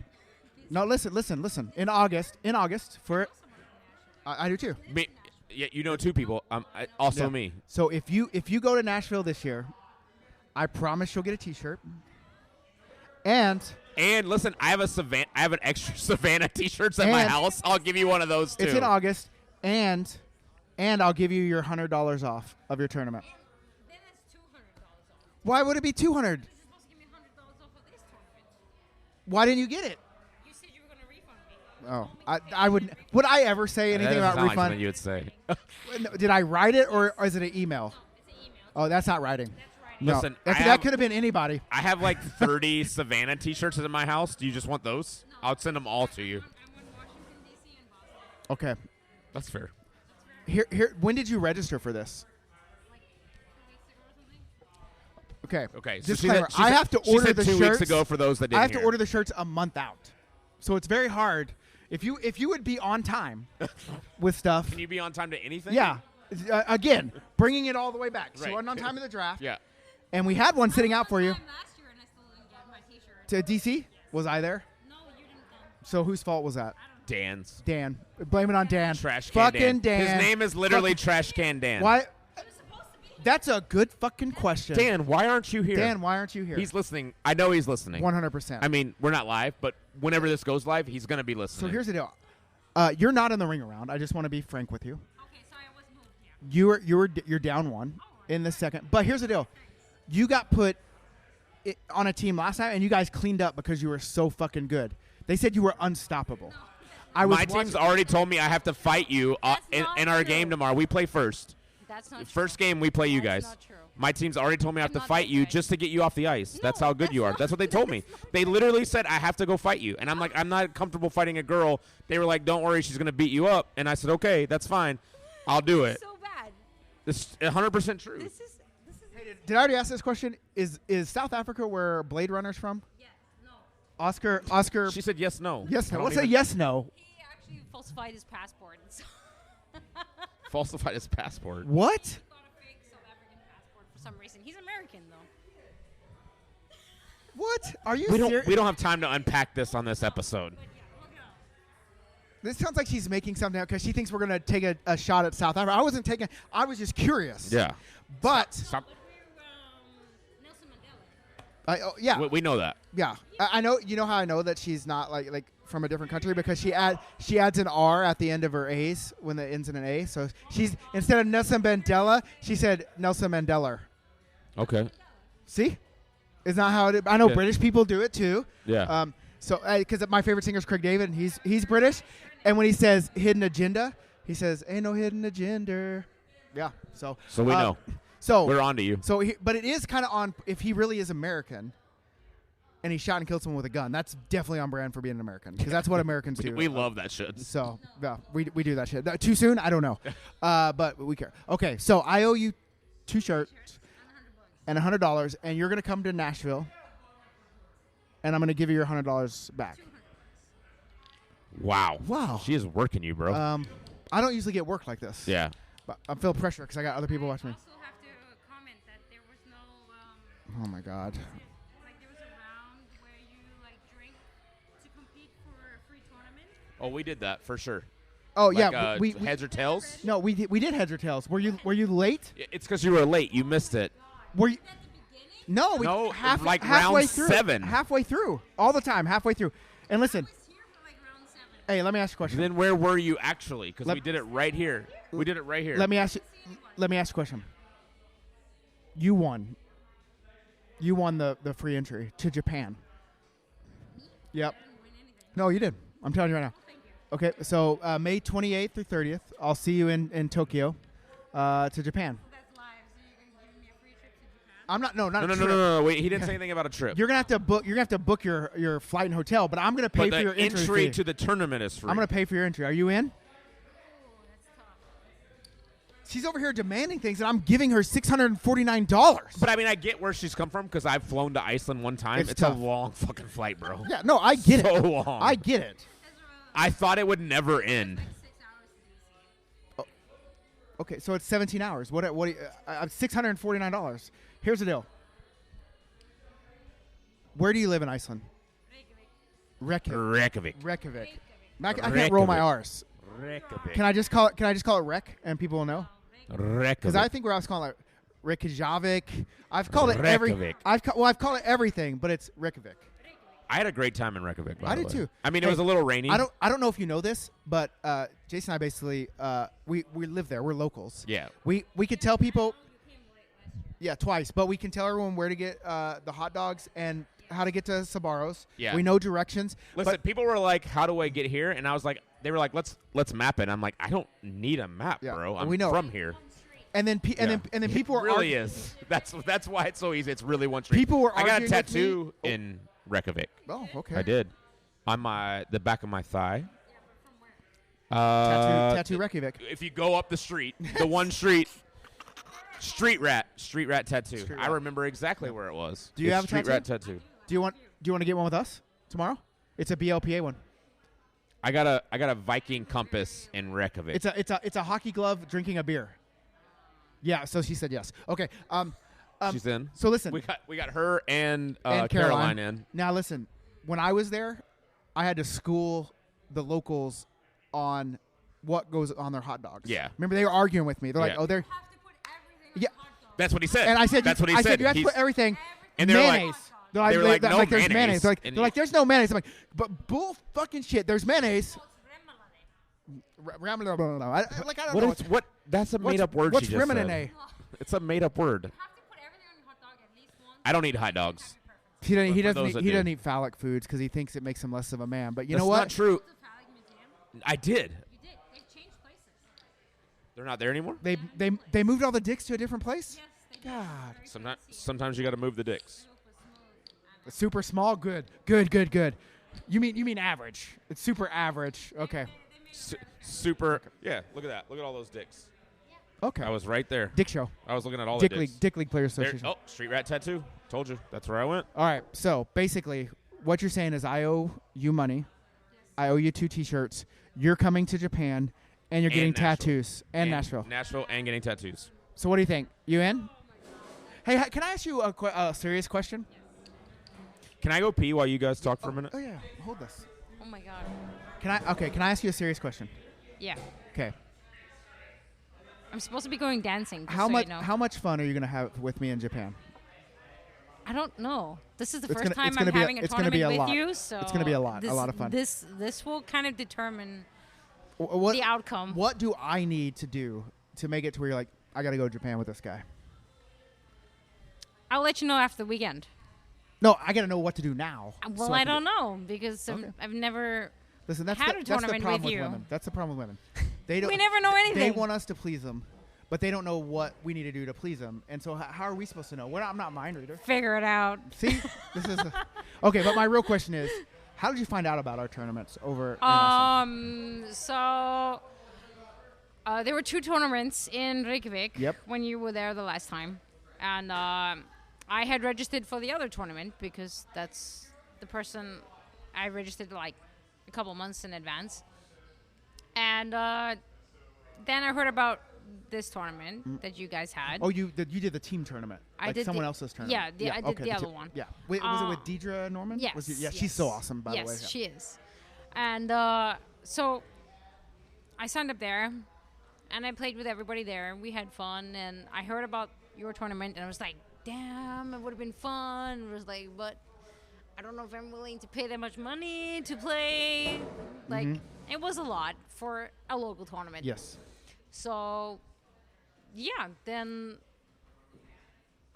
no, listen. In August, for I do too. Me, yeah, you know 2 people. Also Yeah. me. So if you go to Nashville this year, I promise you'll get a T-shirt. And And listen, I have an extra Savannah T-shirts at my And- house. I'll give you one of those too. it's in August, and I'll give you your $100 off of your tournament. Then it's $200 off. Why would it be $200? You're supposed to give me $100 off of this tournament. Why didn't you get it? You said you were going to refund me. Oh, I would. Would I ever say anything That about doesn't sound like refund? something you would say. No, did I write it or is it an email? It's an email. Oh, that's not writing. That's right. No, Listen, that I have- could have been anybody. I have like 30 Savannah T-shirts in my house. Do you just want those? No, I'll send them all to you. I won Washington, D.C. and Boston. Okay. That's fair. Here. When did you register for this? Like 2 weeks ago or something. Okay. Okay. So Disclaimer, she I said- have to she order said the 2 shirts. weeks ago for those that didn't I have to hear. order the shirts a month out, so it's very hard. If you would be on time with stuff, Can you be on time to anything? yeah. Again, bringing it all the way back. So Right. we're on time in the draft. Yeah. And we had one sitting out for you. Last year and I still didn't get my T-shirt. To DC? Was I there? No, you didn't come. So whose fault was that? Dan's. Dan. Blame it on Dan. Trash can Fucking Dan. His name is literally Fucking- Trash Can Dan. Why? It was supposed to be. That's a good fucking question. Dan, why aren't you here? Dan, why aren't you here? He's listening. I know he's listening. 100%. I mean, we're not live, but whenever this goes live, he's going to be So listening. here's the deal. You're not in the ring around. I just want to be frank with you. Okay, sorry, I was moved. Yeah. You're down one in the second. But here's the deal. You got put on a team last time, and you guys cleaned up because you were so fucking good. They said you were unstoppable. I was My team's watching- already told me I have to fight you That's in not our true. game tomorrow. We play first. That's not First true. game, we play you That's guys. not true. My team's already told me I have I'm to not fight that you good. just to get you off the ice. That's No, how good you are. that's That's what they told me. They literally said I have to go fight you, and I'm like, I'm not comfortable fighting a girl. They were like, don't worry, she's gonna beat you up, and I said, okay, that's fine, I'll do it. So bad. This is 100% true. This is. Did I already ask this question? Is South Africa where Blade Runner's from? Yeah, no. Oscar. She said yes, no. Yes, I no. don't What's a even- yes, no? He actually falsified his passport. So Falsified his passport. What? got a fake South African passport for some reason. He's American though. What? Are you We serious? don't have time to unpack this on this episode. This sounds like she's making something up because she thinks we're going to take a shot at South Africa. I wasn't taking. I was just curious. Yeah. But Stop. Nelson Mandela. yeah, We know that. yeah. I know. You know how I know that she's not like from a different country because she adds an R at the end of her A's when it ends in an A. So she's instead of Nelson Mandela, she said Nelson Mandela. Okay. See, is not how it. I know Yeah. British people do it too. Yeah. So because my favorite singer is Craig David, and he's British, and when he says hidden agenda, he says ain't no hidden agenda. Yeah. So So we know. So We're on to you. So, but it is kind of on if he really is American, and he shot and killed someone with a gun. That's definitely on brand for being an American because that's what Americans do. We love that shit. So yeah, we do that shit. Too soon? I don't know, but we care. Okay, so I owe you 2 shirts and $100, and you're gonna come to Nashville, and I'm gonna give you your $100 back. Wow. Wow. She is working you, bro. I don't usually get work like this. yeah. But I feel pressure because I got other people watching I me. also have to comment that there was no Oh my God. like there was a round where you like drink to compete for a free tournament. Oh, we did that for sure. Oh Like, yeah, we heads or tails. no we did heads or tails. Were you late? It's because you were late. You missed it. Were you? At the beginning, No, we No, like halfway round through, 7. halfway through, all the time, halfway through. And listen, I was here for like round 7. hey, let me ask you a question. Then where were you actually? Because Let- we did it right here. We did it right here. Let me ask you a question. You won. You won the free entry to Japan. Yep. No, you did. I'm telling you right now. Okay, so May 28th through 30th, I'll see you in Tokyo, to Japan. That's live. So you're gonna give me a free trip to Japan. I'm not. No, not No, a no, no, trip. no, no. Wait, he didn't say anything about a trip. You're gonna have to book. You're gonna have to book your flight and hotel, but I'm gonna pay but for your the entry entry fee. to the tournament is free. I'm gonna pay for your entry. Are you in? Oh, that's tough. She's over here demanding things, and I'm giving her $649. But I mean, I get where she's come from because I've flown to Iceland one time. It's It's tough. a long fucking flight, bro. Yeah, no, I get So it. long. I get it. I thought it would never end. 6 hours to DC. Okay, so it's 17 hours. What? $649. Here's the deal. Where do you live in Iceland? Reykjavik. Reykjavik. Reykjavik. I can't roll my Reykjavik. R's. Reykjavik. Can I just call it Rek, and people will know? Reykjavik. Because I think where I was calling it Reykjavik. I've called it Reykjavik. I've called it everything, but it's Reykjavik. I had a great time in Reykjavik. By I the did way. too. I mean, it Hey, was a little rainy. I don't know if you know this, but Jason and I basically we live there. We're locals. Yeah. We could tell people. Yeah, twice, but we can tell everyone where to get the hot dogs and how to get to Sabaros. Yeah. We know directions. Listen, but people were like, "How do I get here?" And I was like, "They were like, let's map it." I'm like, "I don't need a map, Yeah, bro. I'm we know. from here." and then Yeah. and then people it were really arguing. is. That's why it's so easy. It's really one street. People were I got a arguing with tattoo me. in Reykjavik. Oh, okay. I did. On the back of my thigh. Tattoo Reykjavik. If you go up the street, the one street, street rat tattoo. Street I rat. remember exactly where it was. Do you It's have a street tattoo? rat tattoo? Do you want to get one with us tomorrow? It's a BLPA one. I got a Viking compass in Reykjavik. It's a hockey glove drinking a beer. Yeah, so she said yes. Okay. She's in. So listen. We got her and and Caroline in. Now listen, when I was there, I had to school the locals on what goes on their hot dogs. Yeah. Remember, they were arguing with me. They're like, Yeah. "Oh, they're." You have to put everything on Yeah. hot dog. That's what he said. And I said, that's what he I said. said you have to He's- put everything. And they were like- mayonnaise. they were like, no there's mayonnaise. They're And like, there's no mayonnaise. I'm like, but bull fucking shit. There's mayonnaise. Remoulade. I don't What know. is what? That's a made up word. What's she just said. remoulade? It's a made up word. You have to put everything on your hot dog at least once. I don't eat hot dogs. He doesn't. He For doesn't. those Eat, that he do. doesn't eat phallic foods because he thinks it makes him less of a man. But you That's know what? not true. The Phallic Museum. I did. You did. They've changed places. They're not there anymore. They moved all the dicks to a different place. Yes, they did. God. Sometimes you got to move the dicks. Super small. Good. You mean average? It's super average. Okay. Super. Yeah. Look at that. Look at all those dicks. Okay. I was right there. Dick show. I was looking at all Dick the League. dicks. Dick League Players There- Association. oh, street rat tattoo. Told you. That's where I went. All right. So basically, what you're saying is, I owe you money. I owe you 2 T-shirts. You're coming to Japan, and you're getting Nashville. tattoos and Nashville. Nashville and getting tattoos. So what do you think? You in? Hey, can I ask you a serious question? Can I go pee while you guys talk for a minute? Oh yeah. Hold this. Oh my god. Can I ask you a serious question? Yeah. Okay. I'm supposed to be going dancing. Just How so much You know. how much fun are you gonna have with me in Japan? I don't know. This is the It's first gonna- time it's I'm gonna be a- having a it's gonna be tournament a with lot. you, so It's gonna be a lot this, of fun. This will kind of determine What the outcome. What do I need to do to make it to where you're like, I gotta go to Japan with this guy? I'll let you know after the weekend. No, I gotta know what to do now. Well, so I can don't do- know because Okay. I've never. Listen, that's had the, a that's the tournament problem with with you. women. That's the problem with women. They don't. We never know anything. They want us to please them, but they don't know what we need to do to please them. And so, how are we supposed to know? I'm not a mind reader. Figure it out. See, this is okay. But my real question is, how did you find out about our tournaments over? So there were 2 tournaments in Reykjavik Yep. when you were there the last time, and I had registered for the other tournament because that's the person I registered like a couple months in advance, and then I heard about this tournament that you guys had. Oh, you did the team tournament, I like did someone the- else's tournament. yeah, I did okay, the other team- one. Yeah, wait, was it with Deidre Norman? Yes. Was yeah, yes. she's so awesome, by the way. Yes, Yeah. she is. And so I signed up there, and I played with everybody there. We had fun, and I heard about your tournament, and I was like, damn, it would have been fun. It was like, but I don't know if I'm willing to pay that much money to play. Like, it was a lot for a local tournament. Yes. So, yeah, then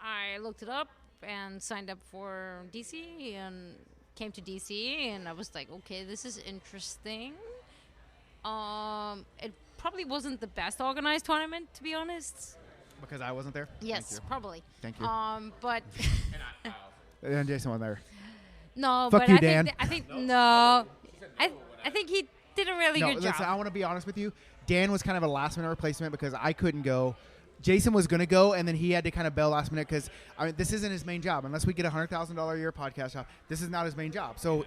I looked it up and signed up for DC and came to DC, and I was like, okay, this is interesting. It probably wasn't the best organized tournament, to be honest. Because I wasn't there. Yes, probably. Thank you. But And Jason wasn't there. no, Fuck but you, I Dan. think I think no. I think he did a really No, good listen, I job. want to be honest with you. Dan was kind of a last minute replacement because I couldn't go. Jason was going to go, and then he had to kind of bail last minute because this isn't his main job. Unless we get a $100,000 a year podcast job, this is not his main job. So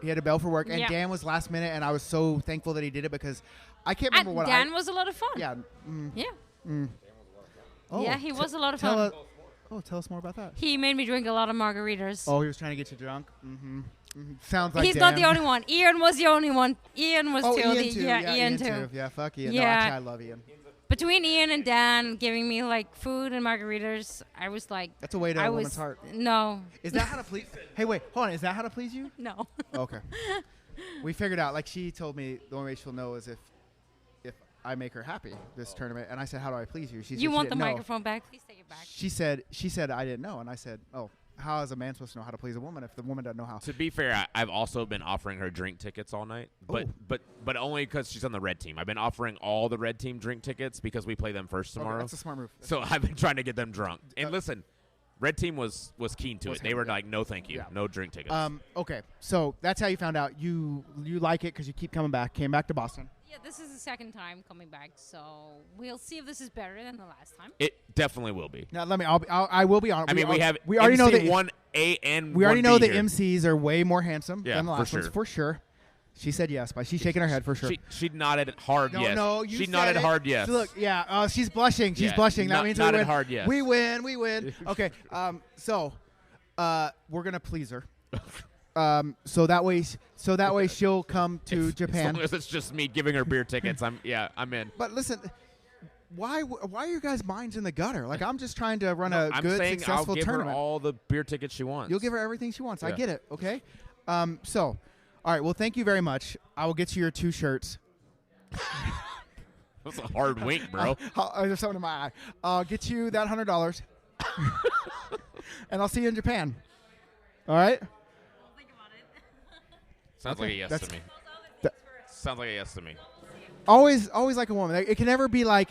he had to bail for work, and Yeah. Dan was last minute, and I was so thankful that he did it because I can't And remember what Dan was a lot of fun. Yeah. Yeah. Oh, Yeah, he was a lot of tell fun. tell us more about that. He made me drink a lot of margaritas. Oh, he was trying to get you drunk. Sounds like He's Dan. not the only one. Ian was the only one. Ian was Oh, too. Ian too. Yeah, Ian too. Yeah, fuck Ian. Yeah. No, actually, I love Ian. Between Ian and Dan giving me like food and margaritas, I was like, That's a way to I a was woman's heart. no, Is that how to please? Hey, wait, hold on. Is that how to please you? no. Okay. We figured out. Like she told me, the only way she'll know is if I make her happy this tournament. And I said, how do I please you? She said You she want the didn't know. microphone back? Please take it back. She said I didn't know, and I said, oh, how is a man supposed to know how to please a woman if the woman doesn't know how? To be fair, I've also been offering her drink tickets all night, but Ooh. but only because she's on the red team. I've been offering all the red team drink tickets because we play them first Okay, tomorrow. that's a smart move. So I've been trying to get them drunk. And listen, Red team was keen to Was it. They were yeah. like, no, thank you, Yeah. no drink tickets. Okay, so that's how you found out you like it because you keep coming back. Came back to Boston. Yeah, this is the second time coming back, so we'll see if this is better than the last time. It definitely will be. Now I will be honest. I mean, we have already know MC that 1A and we already 1B know the here. MCs are way more handsome Yeah, than the for last ones sure. for sure. She said yes, but she's shaking her head for sure. She nodded hard yes. No, you she said nodded it. hard yes. Look, yeah, she's blushing. She's Yeah, blushing. That not- means we nodded win. hard yes. We win. Okay, so we're gonna please her. So that way she'll come to Japan. As long as it's just me giving her beer tickets, I'm in. But listen, why are your guys' minds in the gutter? Like I'm just trying to run a I'm good, saying successful I'll give tournament. her all the beer tickets she wants. You'll give her everything she wants. I Yeah. get it. Okay. So, all right. Well, thank you very much. I will get you your 2 shirts. That's a hard wink, bro. There's something in my eye. I'll get you that $100, and I'll see you in Japan. All right. Sounds like a yes That's- to me. That- Sounds like a yes to me. Always like a woman. It can never be like.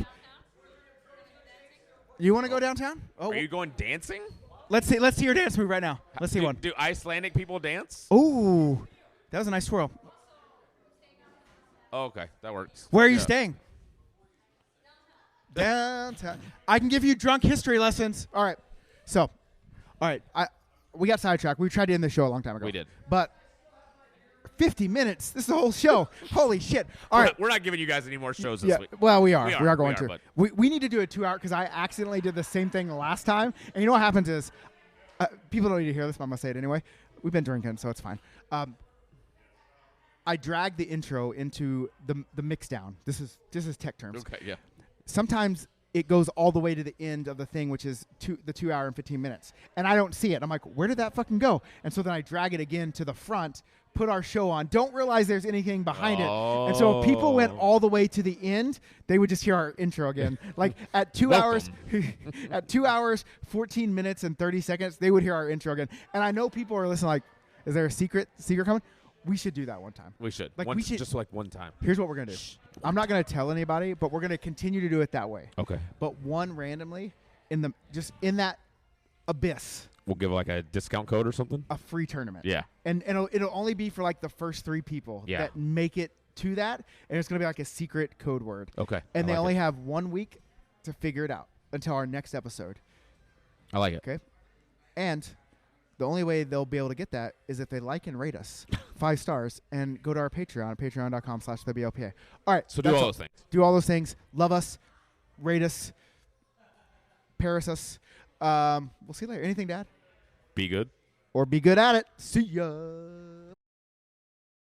You want to go downtown? Oh, Are you going dancing? let's see your dance move right now. Let's see one. Do Icelandic people dance? Ooh, that was a nice twirl. Oh, okay, that works. Where are you Yeah. staying? Downtown. I can give you drunk history lessons. All right. So, all right. We got sidetracked. We tried to end the show a long time ago. We did. But 50 minutes. This is the whole show. Holy shit. All right. We're not giving you guys any more shows this week. Well, we are. We We are, are going we are, to. but- We need to do a 2 hour because I accidentally did the same thing last time. And you know what happens is people don't need to hear this, but I'm going to say it anyway. We've been drinking, so it's fine. I drag the intro into the mix down. This is tech terms. Okay, yeah. Sometimes it goes all the way to the end of the thing, which is the 2 hour and 15 minutes. And I don't see it. I'm like, where did that fucking go? And so then I drag it again to the front, put our show on, don't realize there's anything behind it. And so if people went all the way to the end, they would just hear our intro again. Like at 2 hours, at 2 hours, 14 minutes and 30 seconds, they would hear our intro again. And I know people are listening like, is there a secret coming? We should do that one time. We should. Like, Once, we should- just like one time. Here's what we're going to do. I'm not going to tell anybody, but we're going to continue to do it that way. Okay. But one randomly in that abyss, We'll give like a discount code or something. a free tournament. Yeah. And it'll only be for like the first 3 people Yeah. that make it to that, and it's going to be like a secret code word. Okay. And I they like only it. have 1 week to figure it out until our next episode. I like it. Okay. And the only way they'll be able to get that is if they like and rate us 5 stars and go to our Patreon, patreon.com/WLPA. All right. So do that's all those things. Do all those things. Love us. Rate us. Paris us. We'll see you later. Anything, Dad? Be good. Or be good at it. See ya.